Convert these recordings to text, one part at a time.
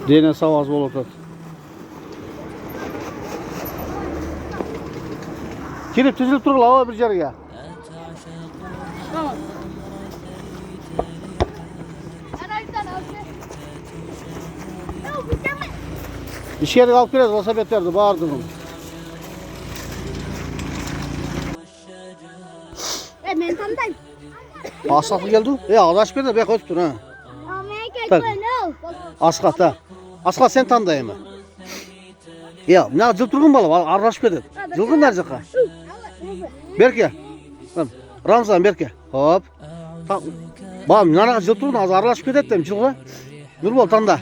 Dene sağ az bol otat. Kirip tüzülüp dur lava bir yerge. Tamam. İş yeri alıp gireriz, vasabet verdi, bağırdım onu. Ben tamdayım. Asaklı geldi. Ağdaş bir de bek öttün ha. Tak. Askat ha. Askat sen tandayım mı? Ya ne cıl durgun bala, arraş bir de. Cılgın nerede ka? Berke. Ramazan berke. Hop. Bam nana cıl durgun az arraş bir de cılgın. Nurbol tanda.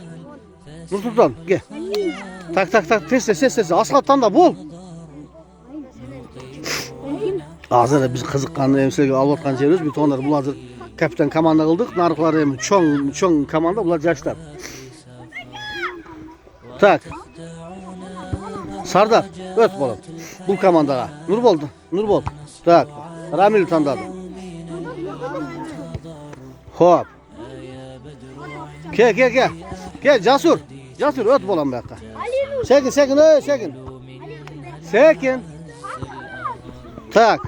Nur Sultan gel. Tak ses. Askat tanda bul. Hazır biz kızıkkanlı emsile alvatkan çeviriyoruz. Bir tonları bu hazır kapitan komanda kıldık. Narıklar hem çoğun komanda bulacaklar. Tak. Sardar öt bolum. Bul komandaga. Nurbol. Tak. Ramil tandadı. Hop. Gel Casur öt bolum be. Sekin. Tak.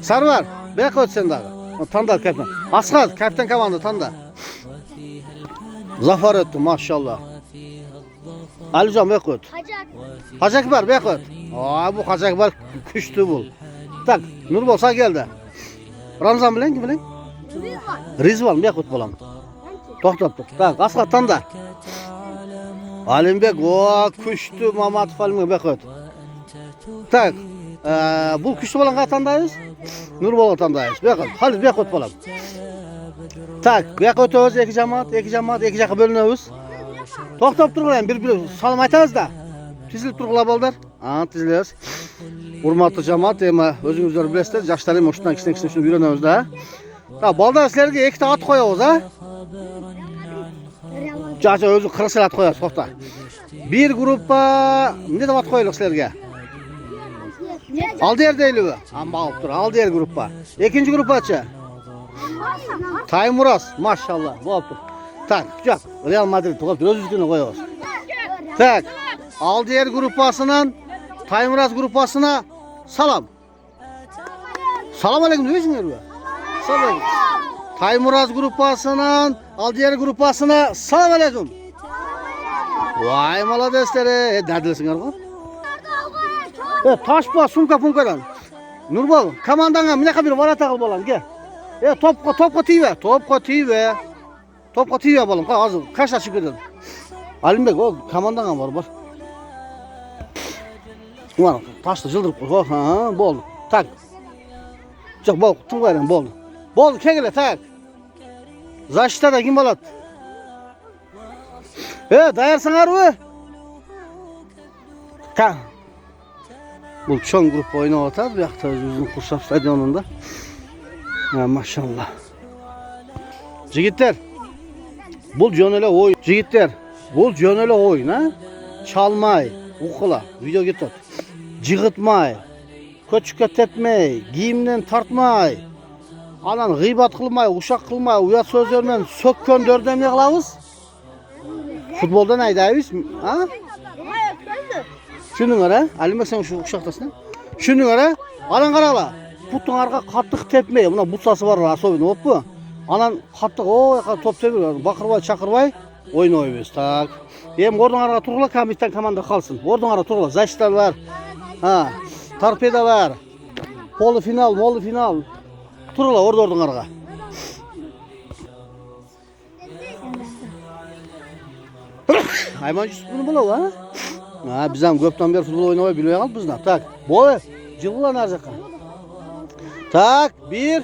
Sarvar. Bek öt sen daha. Tanda kapitan. Askat kapitan komanda tanda. Zafer etti maşallah. Alican bek öt. Hacak var bek öt. Bu hacak var küçtü bul. Tak. Nurbol sağ geldi. Ramazan bilen kim bilen? Rizvan bek öt bolam. Toxtat. Tak. Askat tanda. Alimbek o küçtü Mamat Falmi bek öt. Tak. Bu küçtü bolan katandayız. Nurbol tandayız. Bek öt. Halis bek öt bolam. Tak. Bek ötüyoruz iki cemaat iki jakka bölünüyoruz. Toxtap turgulayın bir salam aytağız da. Tizilip turgula bolдар. Tiziliyoruz. Urmatlı cemaat ama özünüzler bilesizler. Yaşlarım hoşundan ikisine şunu öğreniyoruz da. Ta bolдар sizlerge iki at koyuyoruz ha. Caca özü kırısıl at koyuyoruz toxta. Bir gruppa ne de at koyuyoruz sizlerge? Aldı yer değil mi? Amma alıp dur. Aldı yer gruppa. İkinci gruppa açı. Taymuras maşallah. Bu alıp dur. Tak, yok. Real Madrid öz üstüne koyuyoruz. Tak. Aldiyer grupasının Taymuraz grupasına salam. Salam aleyküm diyorsun ya. Salam. Taymuraz grupasının Aldiyer grupasına salam aleyküm. Vay maladesleri. Neredesin arkadaş? Taş bas sumka punkadan. Nurbol komandana minaka bir vara takıl bolam gel. Topka TV. Topka TV yapalım. Hazır. Kaç açık edin. Alimbek o komandana var. Ulan taşla çıldırıp boldu. Tak. Çok bol. Tüm veren boldu. Boldu kegele tak. Zaşta da kim balat. Dayarsın arı. Tak. Bu çoğun grup oyunu atar. Bir yakta bizim Kursap Stadyonu'nda. Maşallah. Jigitler. Bul jönele oy. Jigitler. Bul jönele oyun ha. Çalmay, ukula, video getir. Jigitmay. Köçükke tepmey, giyimden tartmay. Anan gıybat kılmay, uşak kılmay, uyat sözlerden sökkön dördem ne kılavuz? Futbolda neydi ayız? Ha? Şunun ara, Alimbek sen şu uşaktasın. Şunun ara, alan karala. Putun arka kattık tepmey. Buna butsası var asobin, hop bu. Anan kattık o top tepmiyor. Bakırbay, çakırbay. Oyun oynuyoruz tak. Hem oradan arada turgula kapitan komanda kalsın. Oradan arada turgula. Zaşlar var. Ha. Torpeda var. Polu final. Turgula oradan arada. Haymancı bunu bulav ha. Ha bizden köpten beri futbol oynamayı biliyor kaldı bizden. Tak. Boy. Cıvıla narzaka. Tak. 1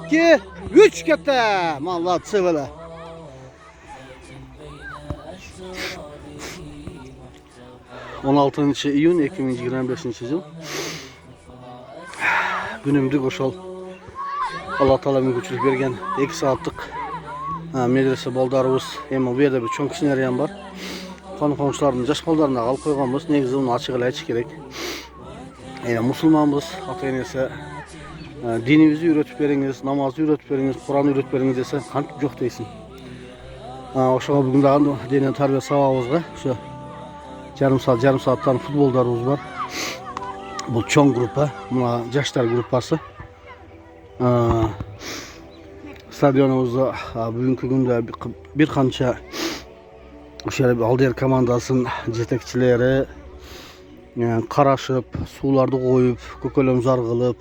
2 3 kete. Vallahi sıvıla. ...16. iyun 2025 yıl... ...günümdü koşal... ...Allah Teala mümkünçülük bergen... ...2 saatlik... ...medrese boldarыбыз... ...hem bu yerde bir çoğun kişiler yan var... ...konu komşularının jaş baldarına kalıp koyganбыз... ...negizi onu açık ele açık gerek... ...musulmanбыз... ...ata enesi... dinimizi üretip beriniz, namazı üretip beriniz, Kur'an üretip beriniz dese kantip yok deysin. Oşağa bugün daha denen tarbiya sabahımızga şu yarım saattan futbollarımız var. Bu çoğun grupa, buna yaşlar grupası. Stadionumuzda bugünkü günde bir kança şöyle bir Alder komandasının jetekçileri karaşıp, sularda koyup, kökölümüzü argılıp,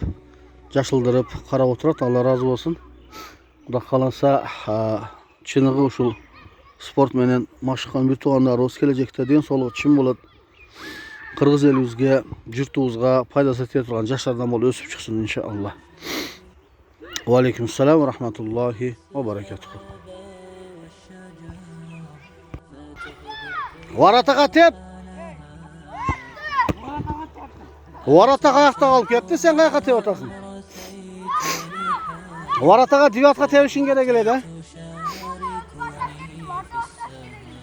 yaşıldırıp, karap oturat. Allah razı olsun. Kuda kalansa çınığı uşul sport menen maşıkan bir tuğanlar olsa gelecekte den soluğu çim болады. Kırgız elibizge, jurtubuzga paydası tete turgan yaşlardan bol ösüp çıksın inşallah. Ve aleykümselam ve rahmetullahi ve berekatuhu. Varatağa tep. Varatağa ayakta kalıp ketti, sen kayakta tep otasın. Varatağa divatka tevişin gele de.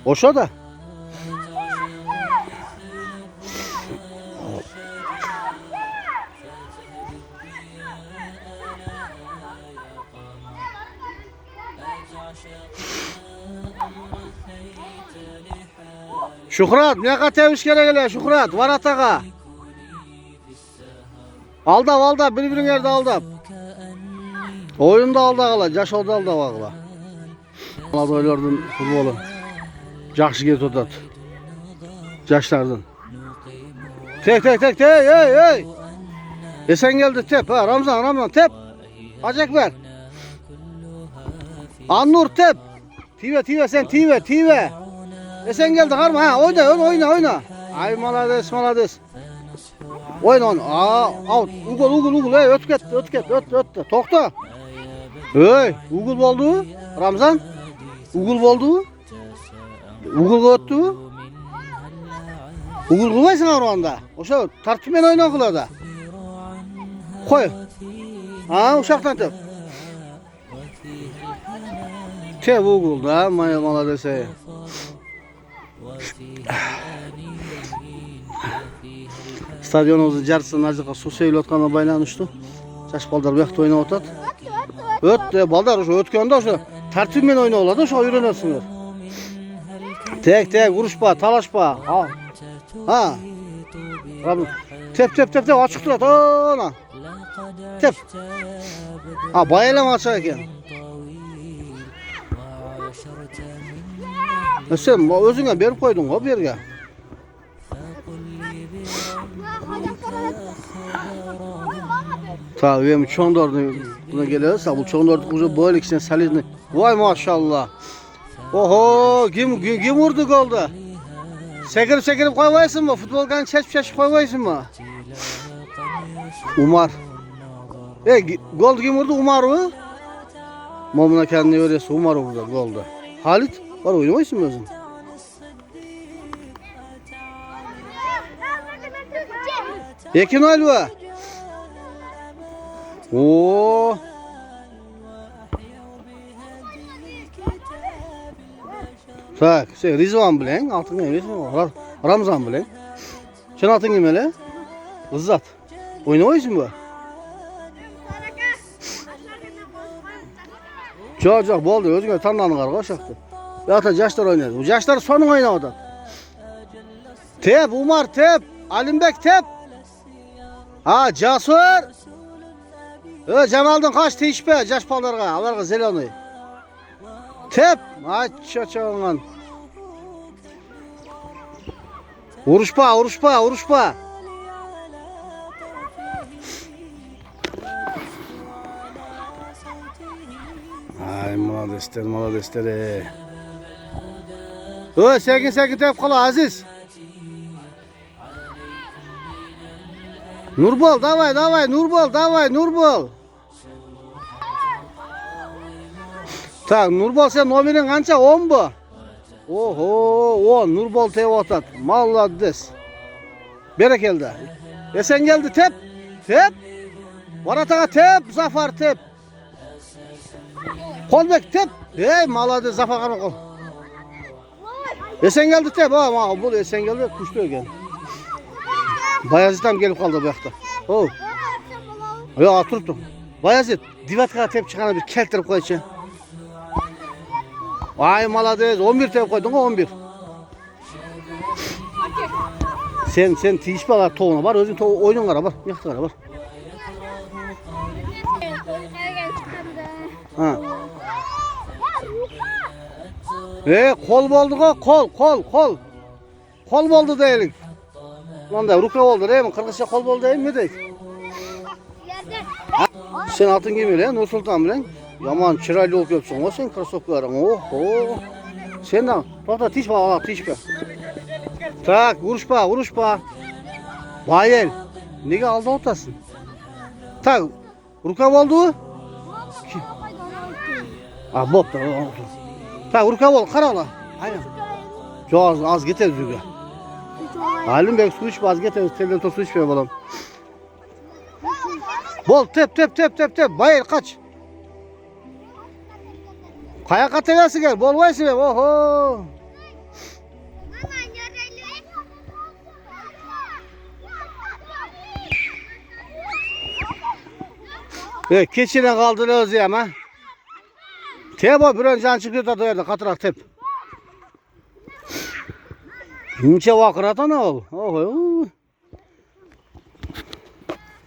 Oşo da. Şükrat, ne kadar teviş gele Şükrat, Varatağa. Aldap, bir yerde aldap. Oyunda aldağıla, yaşolda aldağıla. Maladoylardın futbolu. Жақсы get otat. Yaşlardan. Tek, hey. Esen geldi tep, ha, Ramzan, tep. Acak ver. Annur tep. Tive, sen tive. Esen geldi harma, ha, oyna. Ay malades. Oyna. Out. Ugul, hey, ötket. Tokta. Hey, ugul oldu. Ramzan. Ugul oldu. Ugul öttü. Ugul kılmaysın oranda. Oşa tartışmen oyna kılada. Koy. Uşaktan tep. Tep ugul da mala dese. Stadionumuzun jarısının azıqa su seyil otkanına baylanıştı. Jaş balдар bu yakta oyna otat. Öt, balдар ötkende oşa tartışmen oyna oladı, oşa öğrenersiniz. Tek, vuruşpa, talaşpa. Ha. Tep, açık durat. Ana. Tep. Bayılama açık eken. Sen özüne berip koydun o berge. Tabii benim çoğundordun buna geliyorsa bu çoğundorduk ucu böyle ikisine salizini. Vay maşallah. Oho, kim vurdu golda? Sekirip koyvaysın mı? Futboldan çeşip koyvaysın mı? Umar. Gol kim vurdu? Umar mı? Momuna kendini öyleyse Umar vurdu golda. Halit, var oynamaysın mı özün? Ekin Alva. Oo. Tak, sen Rizvan bilen, altın neymiş? Ramzan bilen. Sen altın kimele? Izzat. Oynamayısın bu? Çok boldu, özüne tanıdığın karga şaktı. Yata yaşlar oynadı. Bu yaşlar sonun oynamadı. Tep, Umar tep, Alimbek tep. Ha, Casur. Cemal'dan kaç teşbe, yaş pallarga, alarga zelenoy. Tep, açaçağın. Uruşpa. Ay maladesler. Sekin tep kala Aziz. Nurbol, davay, Nurbol. Tak, Nurbol sen nomerin kança 10 bu? Oho, 10, Nurbol tep otat. Malades. Berekelde. Sen geldi tep. Varatağa tep, Zafar tep. Kolbek tep. Hey, malades Zafar kanı kol. Sen geldi tep, ha, bu sen geldi, kuştu ögen. Bayazıt'tan gelip kaldı bu yakta. Oh. Ya oturttum. Bayezid, divatka tep çıkana bir keltirip koyçu. Ay malades, 11 tep koydun o 11. Sen tiyişmeler toğuna var, özün oyunun kara var, yaktı kara var. Ha. Kol boldu o, kol. Kol boldu değilik. Lan da rukra oldu değil mi? Kırgızca kol boldu değil mi değil? Sen altın giymiyor lan, Nur Sultan bilen. Yaman çıraylı olup yapsın o sen krasokların. Oho. Sen de, tohta tişme ala tişme. Tak, vuruşpa. Bayel. Nege aldı otasın? Tak, rukra oldu. Ah, bop da oldu. Tak, rukra oldu, karala. Aynen. Çok az getir düzgün. Halim bek su içme az getir, telden to su içme balam. Bol tep. Bayel kaç. Kaya kategorisi gel, bol vaysı be. Oho. Keçine kaldı özü ama. Tep o bir önce çıkıyor da doyardı katırak tep. Nimçe vakırata ne ol? Oho.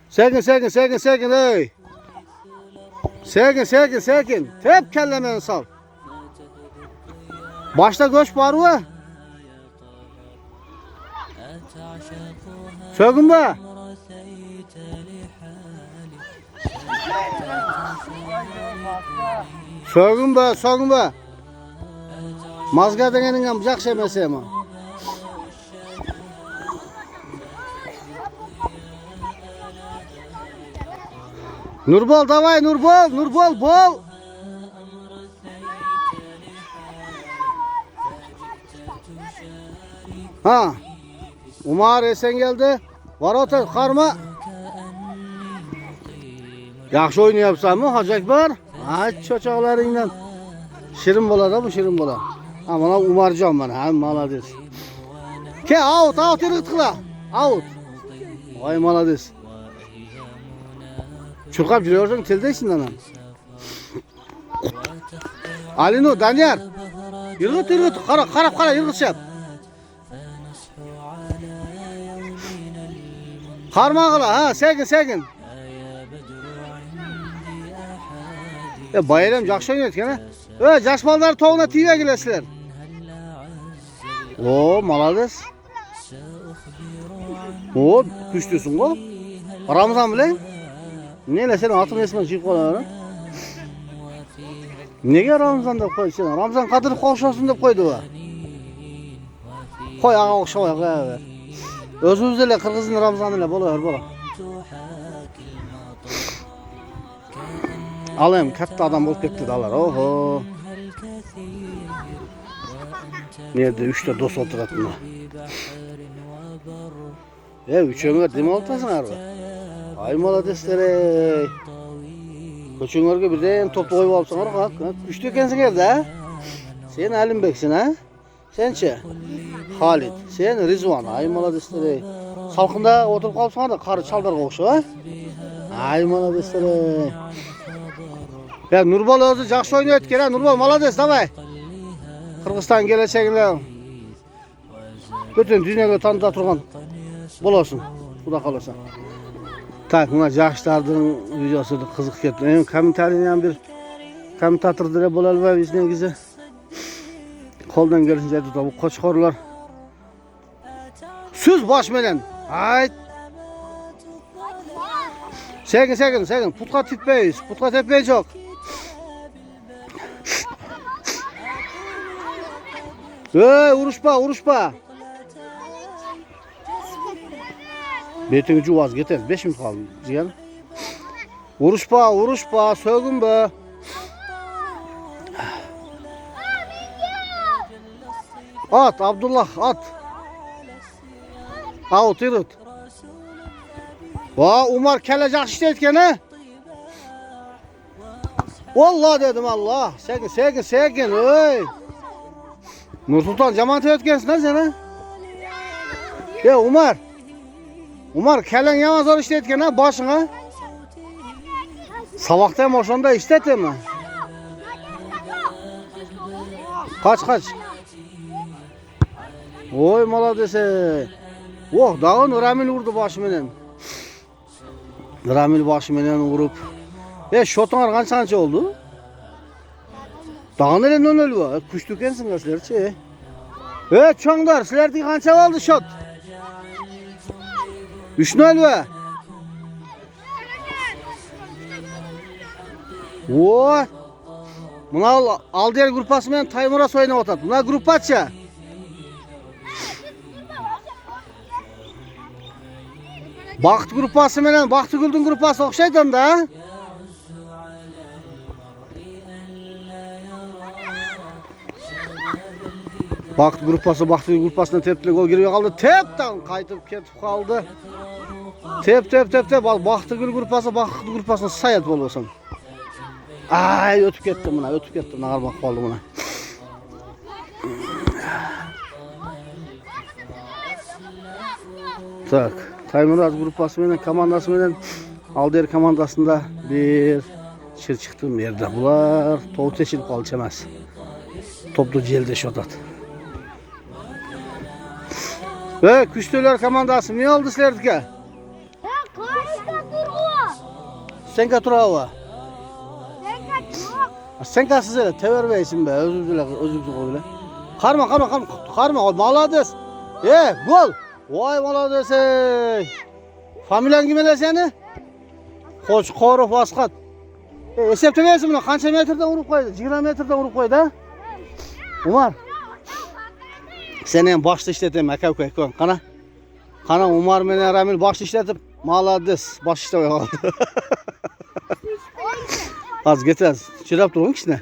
Sekin ey. Sekin. Tep kellemen sal. Başta göç var mı? Sökün be. Sökün be. Mazga dengenin bıçak şemesi ama. Nurbol davay Nurbol bol. Ha. Umar esen geldi. Var otur karma. Yaxşı oyunu yapsam mı Hacı Ekber? Ay çocuqlarından. Şirin bola da bu şirin bola. Ha bana Umarcan bana. Ha malades. Ke out yırtıkla. Out. Ay malades. Çurkap giriyorsun teldeysin lan. Alino Danyar. Yırgıt. Kara yırgıt yap. Karma kıla ha sekin. Bayram жақсы ойнайды екен. Жас балдар тоғына тиіп келесіздер. О, молодец. О, күштесің ғой. Рамзан білең? Не сен атын есімен жиып қойды. Неге Рамзан деп қойды сен? Рамзан Қадыров қоқшасын деп қойды ба? Қой аға оқша қой. Өзімізде ле қырғыздың Рамзаны ле бола. Alayım katta adam bulup gitti dalar. Oho. Nerede 3'te dost oturatma. Üçüngör deme oltasın arba. Ay maladestere. Üçüngörge birden toplu koyup alsın arba. 3'te ekensin evde ha. Sen Halim Beksin ha. Sençe. Halit. Sen Rizvan. Ay maladestere. Salkında oturup kalsın arba. Karı çaldar koğuşu ha. Ay maladestere. Ya Nurbol özü жақсы oynuyor etkene. Nurbol malades davay. Kırgızstan geleceğine. Bütün dünyaya tanıta turgan bolasın. Kuda kalırsa. Tak buna жақшылардың videosu kızık ketdi. En kommentariyden bir kommentator dire bolalbay biz negizi. Koldan gelince tuta bu qo'chqorlar. Söz baş menen. Ayt. Sekin. Putqa titmeyiz. Putqa tepmeyi çok. Uruşpa. Betini cuvaz getir. 5 minut kaldı. Ciğer. Uruşpa. Sögün be. At Abdullah at. Out yürüt. Umar kelle жақсы etken ha. Vallahi dedim Allah. Sekin. Ey. Nur Sultan cemaat etkensin ha sen ha. Ya Umar kellen yaman zor etken ha başına. Sabahtan oşanda işlete mi? Kaç. Oy maladese. Oh dağın Ramil vurdu başımenen. Ramil başımenen vurup. Şotunlar kança oldu? Dağın elinden ölü. Kuş tükensin sizlerçi. Çoğundar sizlerdi kança oldu şot? 3-0. Oy. Buna Aldiyer grupası bilen Taymur'a oynap atat. Buna grupaça. Baxt grupası bilen Baxtıgül'dün grupası okşaydan da. Baxt Baxtıgül grupasına tepkili gol giriyor kaldı. Tepten kaytıp ketip kaldı. Tep. Baxtıgül grupasına sayat bolmasın. Ay ötüp kettim buna, Nağar bak kaldı buna. Tak. Taymuraz grupası bilen komandası bilen Aldiyer komandasında bir çıktığım yerde bular. Topu teşilip kaldı çemez. Toplu celde şotat. Küştüler komandası ne oldu sizlerdike? Sen katurava. Sen katsız öyle tever beysin be özür dilerim. Karma malades. Gol. Vay malades. Familyan kimele seni? Koç Koruf Askat. Esepte versin bunu kança metreden vurup koydu? 20 metreden vurup koydu ha? Umar. Sen başta işletem ekon kana. Kana Umar mene Ramil başta işletip malades baş işlete kaldı. Az getirez. Çırap durun kişine.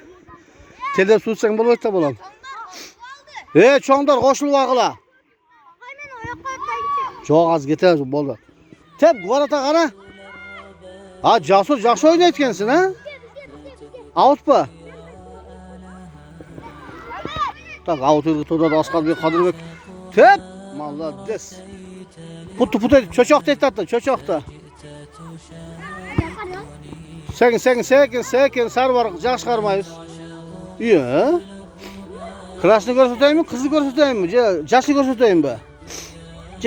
Telde su içsen bol ötte bolan. Çoğundar koşul vakıla. Çok az getirez bol. Tep guvarata kana. Ha Casur жақсы oyunu etkensin ha? Out mu? Tak out ırgıtoda da Asqar Bey Kadırbek. Tep. Malades. Put et. Çöçok et tattı. Çöçokta. Sekin sar var jaş çıkarmayız. İyi. Krasını göstereyim mi? Kızı göstereyim mi? Jaşı göstereyim mi?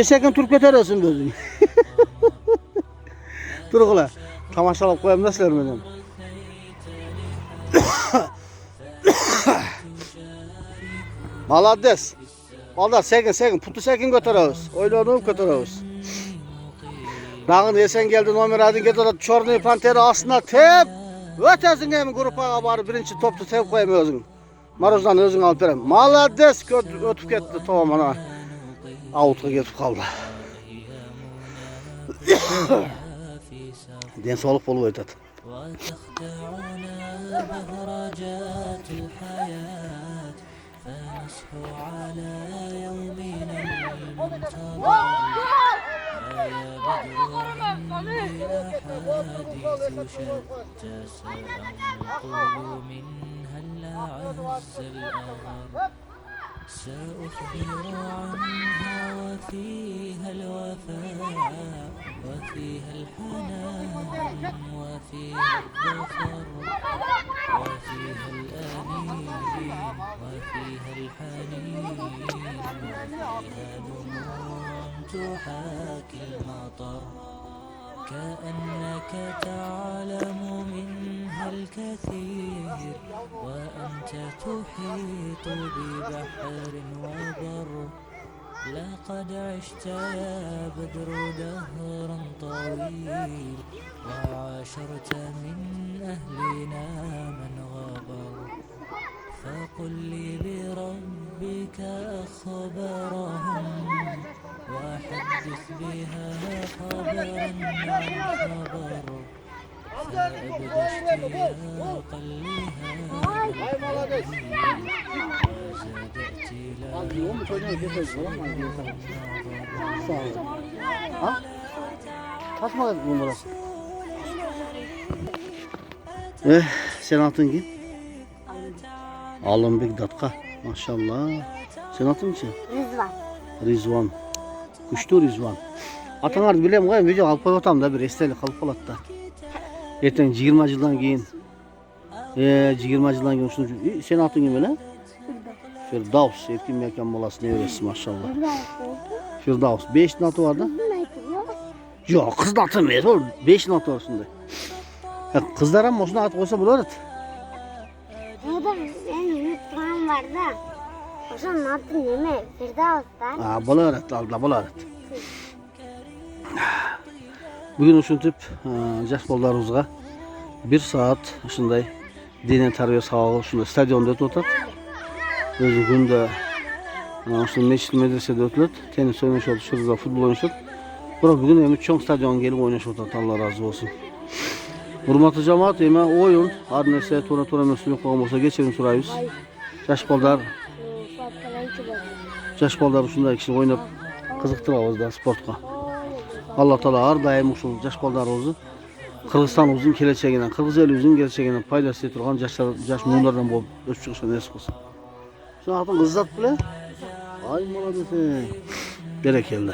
Sekin turup ketersin böyle. Dur ola. Tamaşalap koyayım da sizler benim. Malades. Valla sekin putu sekin götürüyoruz. Oylanıp götürüyoruz. Dağın esen geldi nomer adın getirdi Çorlu'yu Panteri aslında tep. Ötesin emin grupa barı birinci toptu tep koyamıyorsun. Maruzdan özün alıp verem. Malades ötüp gitti tamam ana. Out'a getip kaldı. Den solup bolu ötet. سأخبر عنها وفيها الوفاء وفيها الحنان وفيها الظفر وفيها الأنين وفيها الحنين وفيها دموع تحاكي المطر كأنك تعلم منها الكثير وأنت تحيط ببحر وبر لقد عشت يا بدر دهرا طويل وعاشرت من أهلنا من غبر فقل لي بربك أخبرهم وحدث بها خبرا عن خبر فأبدى اشتياقا لها Kaçma numarası. Sen altın kim? Alın bir datka. Maşallah. Sen altın mısın? Rizvan. Kuştu Rizvan. Atanar bilem koyayım video alıp koyatam da bir esteli kalıp alatta. Erten 20 yıldan keyin 20 yıldan keyin şunu sen atın kim öyle? Firdavs, erkin mekan bolası ne öylesi maşallah. Firdavs, 5 natı vardı. Yok, kız natı mı? 5 natı var şimdi. Kızlar ama şunu at koysa bular et. O da benim unutmam vardı. O zaman adı neme? Firdavs'tan. Bular et, aldı bular et. Bugün uşuntip jaş bollarımızga 1 saat uşunday dine tarbiya sağlığı uşunday stadionda ötüp otat. Özü günde uşun meçhit medresede ötület. Tenis oynaşıp, şurada futbol oynaşıp. Bura bugün emi çoğun stadion gelip oynaşıp otat. Allah razı olsun. Hurmatlı cemaat, eme oyun, her neyse tora mesuliyet koygan bolsa geçelim surayız. Jaş bollar uşunday kişi oynap kızıktırabız da sportqa. Allah Taala her daim uşul jaş ballarımızı Kırgızstanımızın geleceğinden, Kırgız elimizin geleceğinden faydası etirgan jaş muğlardan bolup ösüp çıkışan nasip kılsın. Şu atın kız zat bile. Ay maladesin. Berekelde.